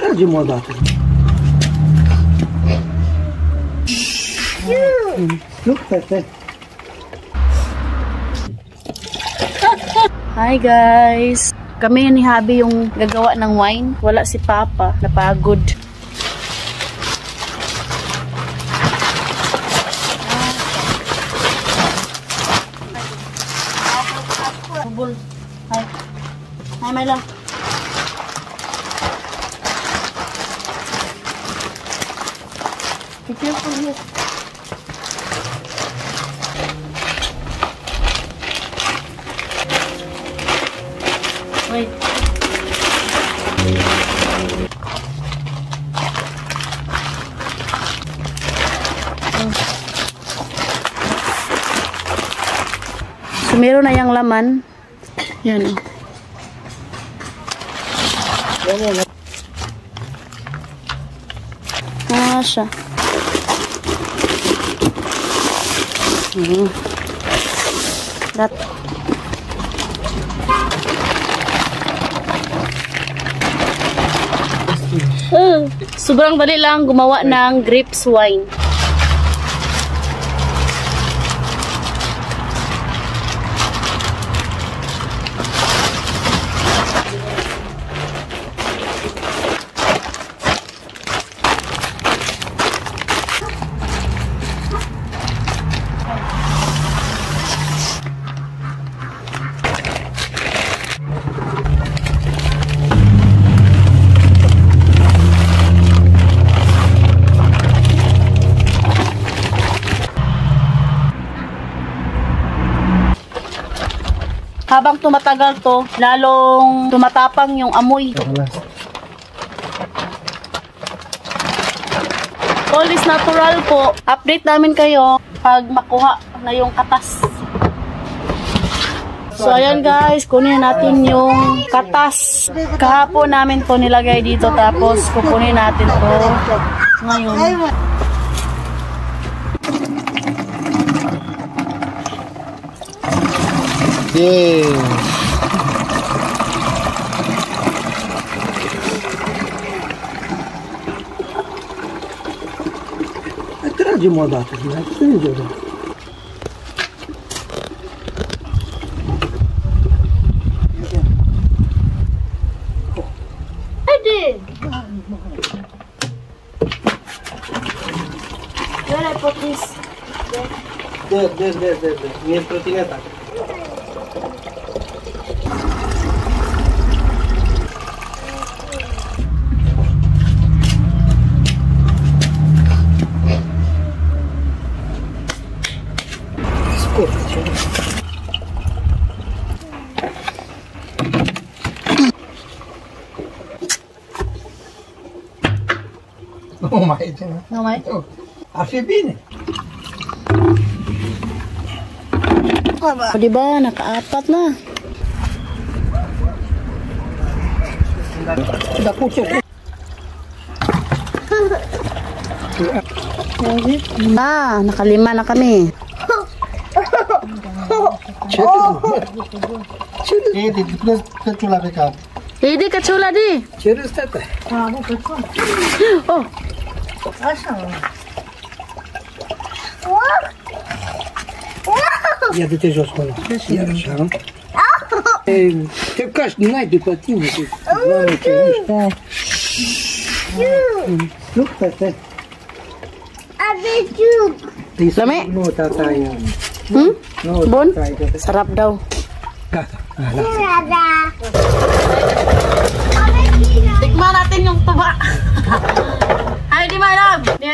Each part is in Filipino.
Tragem o dată. Nu, stai. Hi guys! Kami ni Habi yung gagawa ng wine. Wala si Papa. Napagod. Bubul. Hi. Hi, my love. Be careful here. Wait. So, meron na yung laman. Yan o. Siya. That. Sobrang dali lang gumawa ng grapes wine. Habang tumatagal to, lalong tumatapang yung amoy. All is natural po. Update namin kayo pag makuha na yung katas. So ayan guys, kunin natin yung katas. Kahapon namin to nilagay dito tapos kukunin natin to ngayon. Yeah. Tragem o dată, strânge o dată. Haide! Where I put this? There. Near trotineta. Nu mai e ceva. Nu mai? Ar fi bine. O, diba? Nakaapat na. Dar cu ce? Nakalima na kami. Ce? E, de căciula pe cap. Hindi, katsula di. Ce râs, tata? Oh. Așa. Ia de-te jos cu ăla. Iar așa, nu? Te cași, n-ai după tine. Doamne, ce mișto. Nu, tata. Lami? Nu, tata, ia. Bun? Sarap daw. Gata. Lasă. Tikman natin yung tuba. Ay, di my love. Di,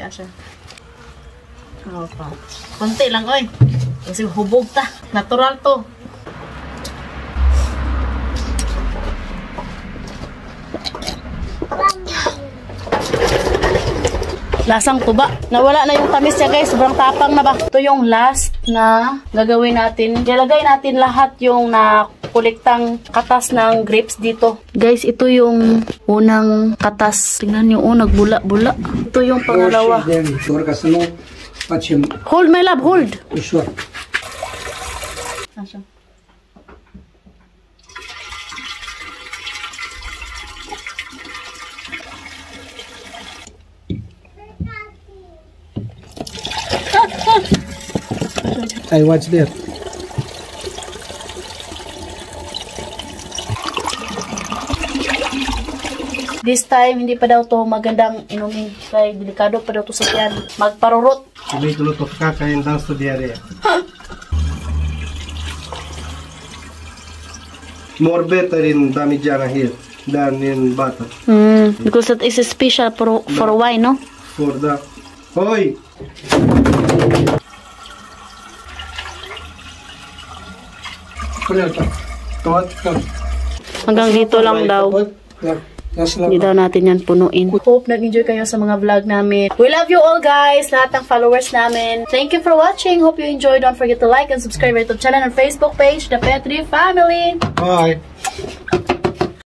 asa. Opa. Konti lang, oy. Kasi hubog ta. Natural to. Lasang tuba. Nawala na yung tamis niya guys. Sobrang tapang na ba? Ito yung last na gagawin natin. Ilagay natin lahat yung nakuliktang katas ng grapes dito. Guys, ito yung unang katas. Tingnan nyo, nagbula-bula. Ito yung pangalawa. Hold my love, hold. Ușor. Așa. I watch there. This time, hindi pa daw to magandang inumin. Kaya delikado pa daw to sa tiyan. Magparurot. Sabi tulot of kaka and dance to diarrhea. More better in Damijana here than in Bataan. Because that is special for wine, no? For the... Hoy! Hanggang dito lang daw. Hindi daw natin yan punuin. Hope nag-enjoy kayo sa mga vlog namin. We love you all guys, lahat ng followers namin. Thank you for watching. Hope you enjoyed. Don't forget to like and subscribe to our channel and Facebook page, The Petri Family. Bye!